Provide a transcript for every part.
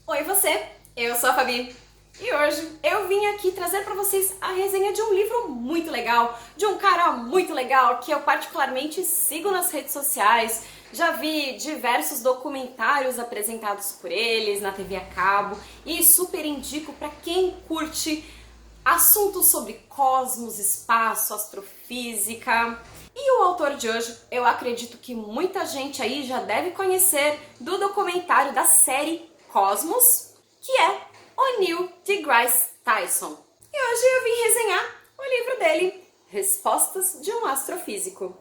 Oi você, eu sou a Fabi e hoje eu vim aqui trazer para vocês a resenha de um livro muito legal, de um cara muito legal que eu particularmente sigo nas redes sociais, já vi diversos documentários apresentados por eles na TV a cabo e super indico para quem curte assuntos sobre cosmos, espaço, astrofísica. E o autor de hoje, eu acredito que muita gente aí já deve conhecer do documentário da série Cosmos, que é o Neil deGrasse Tyson. E hoje eu vim resenhar o livro dele, Respostas de um Astrofísico.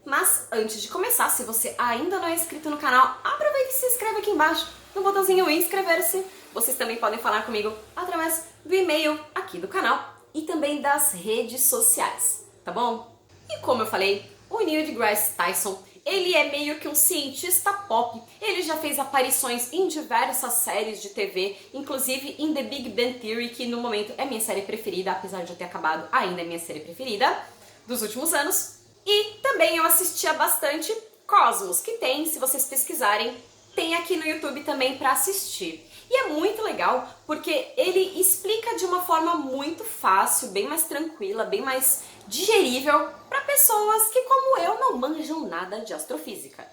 Mas antes de começar, se você ainda não é inscrito no canal, aproveite e se inscreve aqui embaixo no botãozinho inscrever-se. Vocês também podem falar comigo através do e-mail aqui do canal e também das redes sociais, tá bom? E como eu falei, o Neil deGrasse Tyson, ele é meio que um cientista pop. Ele já fez aparições em diversas séries de TV, inclusive em The Big Bang Theory, que no momento é minha série preferida, apesar de eu ter acabado, ainda é minha série preferida dos últimos anos. E também eu assistia bastante Cosmos, que tem, se vocês pesquisarem, tem aqui no YouTube também para assistir. E é muito legal porque ele explica de uma forma muito fácil, bem mais tranquila, bem mais digerível para pessoas que, como eu, não manjam nada de astrofísica.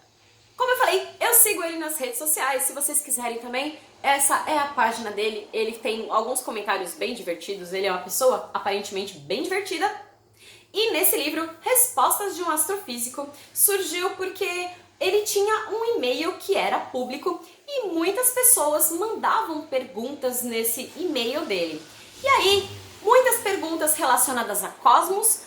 Como eu falei, eu sigo ele nas redes sociais, se vocês quiserem também, essa é a página dele. Ele tem alguns comentários bem divertidos, ele é uma pessoa aparentemente bem divertida. E nesse livro, Respostas de um Astrofísico, surgiu porque ele tinha um e-mail que era público e muitas pessoas mandavam perguntas nesse e-mail dele. E aí, muitas perguntas relacionadas a cosmos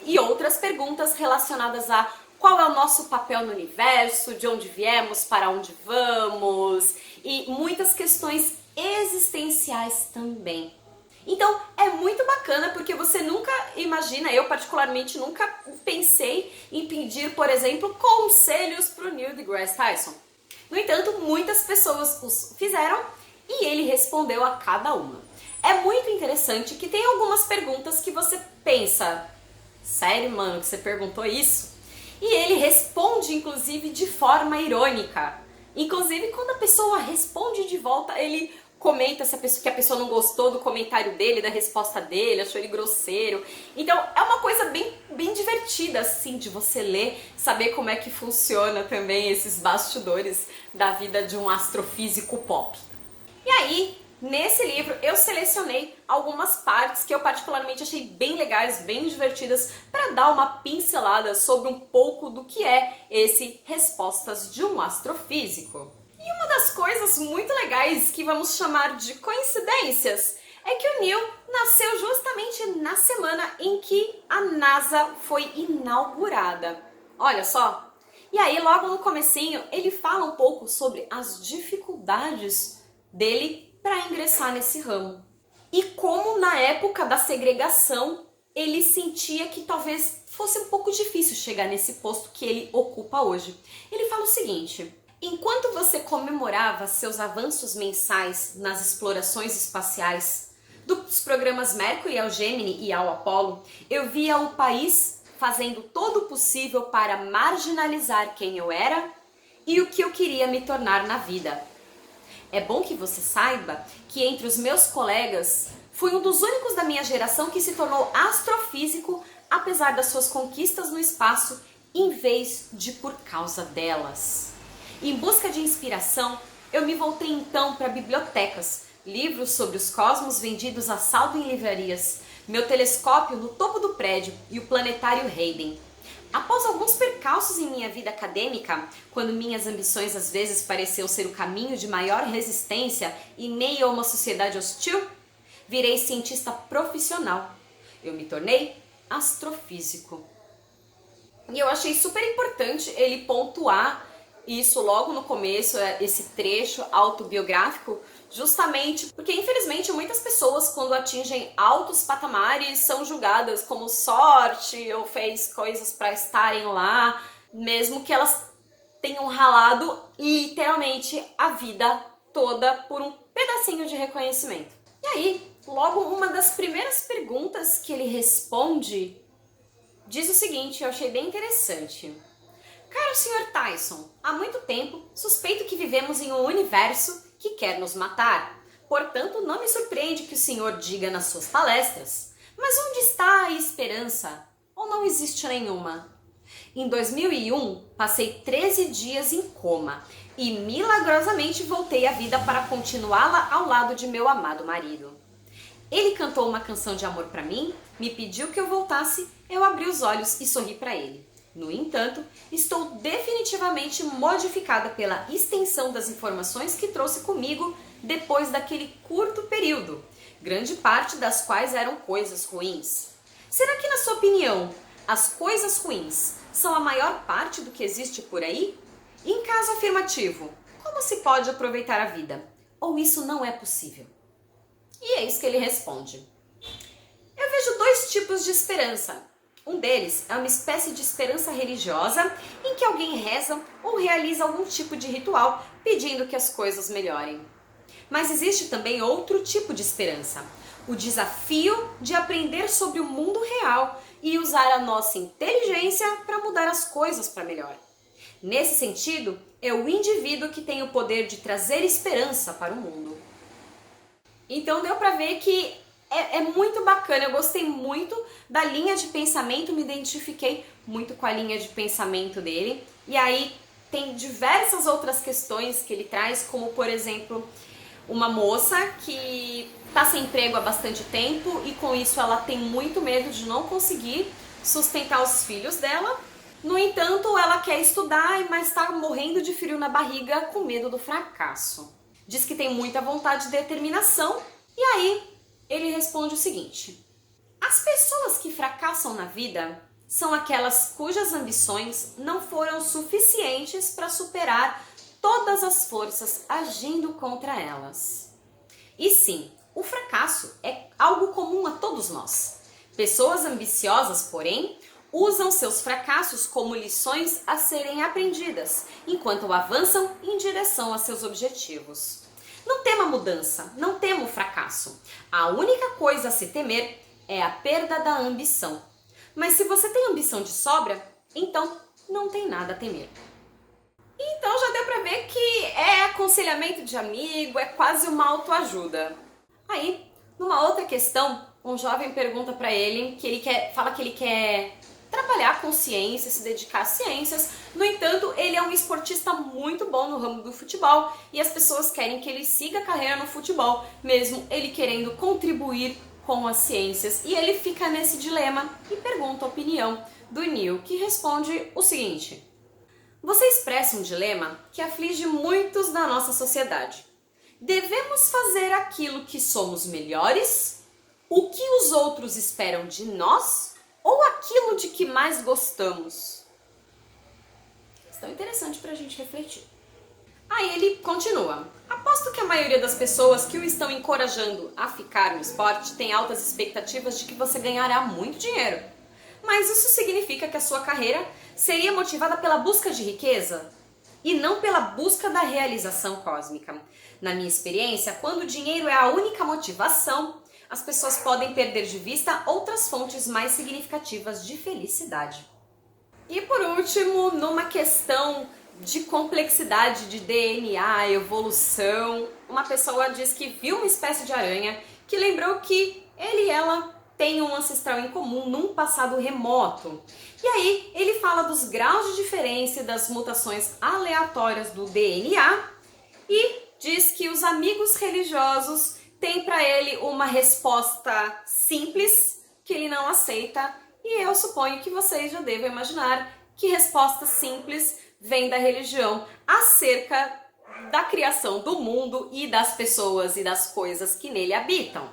e outras perguntas relacionadas a qual é o nosso papel no universo, de onde viemos, para onde vamos, e muitas questões existenciais também. Então é muito bacana porque você nunca imagina, eu particularmente nunca pensei em pedir, por exemplo, conselhos para o Neil deGrasse Tyson. No entanto, muitas pessoas os fizeram e ele respondeu a cada uma. É muito interessante que tem algumas perguntas que você pensa, sério, mano, que você perguntou isso? E ele responde, inclusive, de forma irônica. Inclusive, quando a pessoa responde de volta, ele comenta se que a pessoa não gostou do comentário dele, da resposta dele, achou ele grosseiro. Então é uma coisa bem divertida assim de você ler, saber como é que funciona também esses bastidores da vida de um astrofísico pop. E aí, nesse livro eu selecionei algumas partes que eu particularmente achei bem legais, bem divertidas, para dar uma pincelada sobre um pouco do que é esse Respostas de um Astrofísico. E uma das coisas muito legais que vamos chamar de coincidências é que o Neil nasceu justamente na semana em que a NASA foi inaugurada. Olha só! E aí logo no comecinho ele fala um pouco sobre as dificuldades dele para ingressar nesse ramo. E como na época da segregação ele sentia que talvez fosse um pouco difícil chegar nesse posto que ele ocupa hoje. Ele fala o seguinte: enquanto você comemorava seus avanços mensais nas explorações espaciais, dos programas Mercury ao Gemini e ao Apollo, eu via o país fazendo todo o possível para marginalizar quem eu era e o que eu queria me tornar na vida. É bom que você saiba que entre os meus colegas, fui um dos únicos da minha geração que se tornou astrofísico, apesar das suas conquistas no espaço, em vez de por causa delas. Em busca de inspiração, eu me voltei então para bibliotecas, livros sobre os cosmos vendidos a saldo em livrarias, meu telescópio no topo do prédio e o planetário Hayden. Após alguns percalços em minha vida acadêmica, quando minhas ambições às vezes pareciam ser o caminho de maior resistência em meio a uma sociedade hostil, virei cientista profissional. Eu me tornei astrofísico. E eu achei super importante ele pontuar isso logo no começo, esse trecho autobiográfico, justamente porque infelizmente muitas pessoas quando atingem altos patamares são julgadas como sorte ou fez coisas para estarem lá, mesmo que elas tenham ralado literalmente a vida toda por um pedacinho de reconhecimento. E aí, logo uma das primeiras perguntas que ele responde diz o seguinte, eu achei bem interessante. Caro Sr. Tyson, há muito tempo suspeito que vivemos em um universo que quer nos matar. Portanto, não me surpreende que o senhor diga nas suas palestras. Mas onde está a esperança? Ou não existe nenhuma? Em 2001, passei 13 dias em coma e milagrosamente voltei à vida para continuá-la ao lado de meu amado marido. Ele cantou uma canção de amor para mim, me pediu que eu voltasse, eu abri os olhos e sorri para ele. No entanto, estou definitivamente modificada pela extensão das informações que trouxe comigo depois daquele curto período, grande parte das quais eram coisas ruins. Será que, na sua opinião, as coisas ruins são a maior parte do que existe por aí? E em caso afirmativo, como se pode aproveitar a vida? Ou isso não é possível? E é isso que ele responde. Eu vejo dois tipos de esperança. Um deles é uma espécie de esperança religiosa em que alguém reza ou realiza algum tipo de ritual pedindo que as coisas melhorem. Mas existe também outro tipo de esperança, o desafio de aprender sobre o mundo real e usar a nossa inteligência para mudar as coisas para melhor. Nesse sentido, é o indivíduo que tem o poder de trazer esperança para o mundo. Então deu para ver que é muito bacana, eu gostei muito da linha de pensamento, me identifiquei muito com a linha de pensamento dele. E aí tem diversas outras questões que ele traz, como por exemplo, uma moça que está sem emprego há bastante tempo e com isso ela tem muito medo de não conseguir sustentar os filhos dela. No entanto, ela quer estudar, mas está morrendo de frio na barriga com medo do fracasso. Diz que tem muita vontade e determinação. E aí ele responde o seguinte: as pessoas que fracassam na vida são aquelas cujas ambições não foram suficientes para superar todas as forças agindo contra elas. E sim, o fracasso é algo comum a todos nós. Pessoas ambiciosas, porém, usam seus fracassos como lições a serem aprendidas, enquanto avançam em direção a seus objetivos. Não tema a mudança, não tema o fracasso. A única coisa a se temer é a perda da ambição. Mas se você tem ambição de sobra, então não tem nada a temer. Então já deu pra ver que é aconselhamento de amigo, é quase uma autoajuda. Aí, numa outra questão, um jovem pergunta pra ele que fala que ele quer trabalhar com ciência, se dedicar às ciências. No entanto, ele é um esportista muito bom no ramo do futebol e as pessoas querem que ele siga a carreira no futebol, mesmo ele querendo contribuir com as ciências. E ele fica nesse dilema e pergunta a opinião do Neil, que responde o seguinte: você expressa um dilema que aflige muitos da nossa sociedade. Devemos fazer aquilo que somos melhores? O que os outros esperam de nós? Ou aquilo de que mais gostamos? Questão interessante para a gente refletir. Aí ele continua. Aposto que a maioria das pessoas que o estão encorajando a ficar no esporte tem altas expectativas de que você ganhará muito dinheiro. Mas isso significa que a sua carreira seria motivada pela busca de riqueza e não pela busca da realização cósmica. Na minha experiência, quando o dinheiro é a única motivação, as pessoas podem perder de vista outras fontes mais significativas de felicidade. E por último, numa questão de complexidade de DNA, evolução, uma pessoa diz que viu uma espécie de aranha que lembrou que ele e ela têm um ancestral em comum num passado remoto. E aí ele fala dos graus de diferença e das mutações aleatórias do DNA e diz que os amigos religiosos têm para ele uma resposta simples que ele não aceita, e eu suponho que vocês já devem imaginar que resposta simples vem da religião acerca da criação do mundo e das pessoas e das coisas que nele habitam.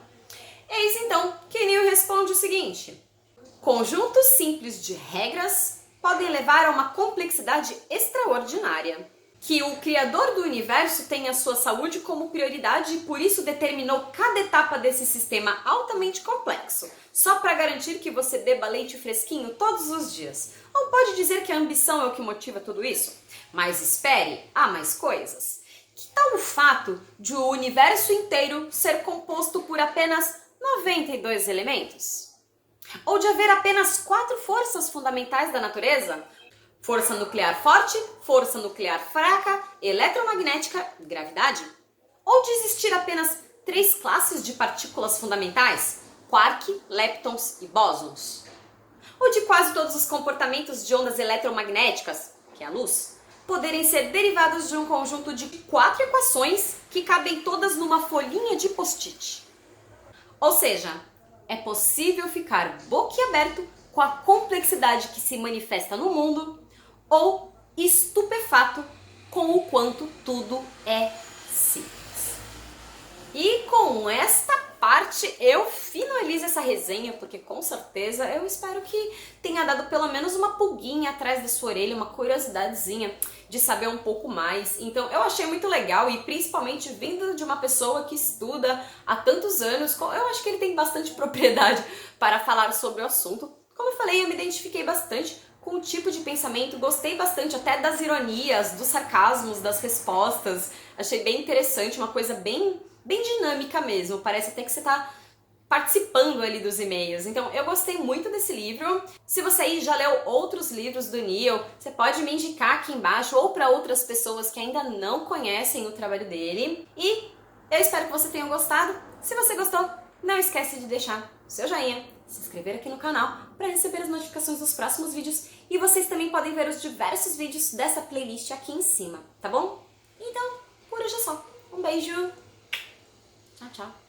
Eis então que Neil responde o seguinte: conjuntos simples de regras podem levar a uma complexidade extraordinária. Que o Criador do Universo tem a sua saúde como prioridade e por isso determinou cada etapa desse sistema altamente complexo, só para garantir que você beba leite fresquinho todos os dias. Ou pode dizer que a ambição é o que motiva tudo isso? Mas espere, há mais coisas. Que tal o fato de o universo inteiro ser composto por apenas 92 elementos? Ou de haver apenas 4 forças fundamentais da natureza? Força nuclear forte, força nuclear fraca, eletromagnética e gravidade? Ou de existir apenas 3 classes de partículas fundamentais? Quark, leptons e bósons? Ou de quase todos os comportamentos de ondas eletromagnéticas, que é a luz, poderem ser derivados de um conjunto de 4 equações que cabem todas numa folhinha de post-it? Ou seja, é possível ficar boquiaberto com a complexidade que se manifesta no mundo ou estupefato com o quanto tudo é simples. E com esta parte eu finalizo essa resenha, porque com certeza eu espero que tenha dado pelo menos uma pulguinha atrás da sua orelha, uma curiosidadezinha de saber um pouco mais. Então eu achei muito legal e principalmente vindo de uma pessoa que estuda há tantos anos, eu acho que ele tem bastante propriedade para falar sobre o assunto. Como eu falei, eu me identifiquei bastante com o tipo de pensamento, gostei bastante até das ironias, dos sarcasmos, das respostas. Achei bem interessante, uma coisa bem dinâmica mesmo, parece até que você está participando ali dos e-mails. Então eu gostei muito desse livro. Se você aí já leu outros livros do Neil, você pode me indicar aqui embaixo ou para outras pessoas que ainda não conhecem o trabalho dele. E eu espero que você tenha gostado. Se você gostou, não esquece de deixar o seu joinha, se inscrever aqui no canal para receber as notificações dos próximos vídeos. E vocês também podem ver os diversos vídeos dessa playlist aqui em cima, tá bom? Então, por hoje é só. Um beijo! Tchau, tchau.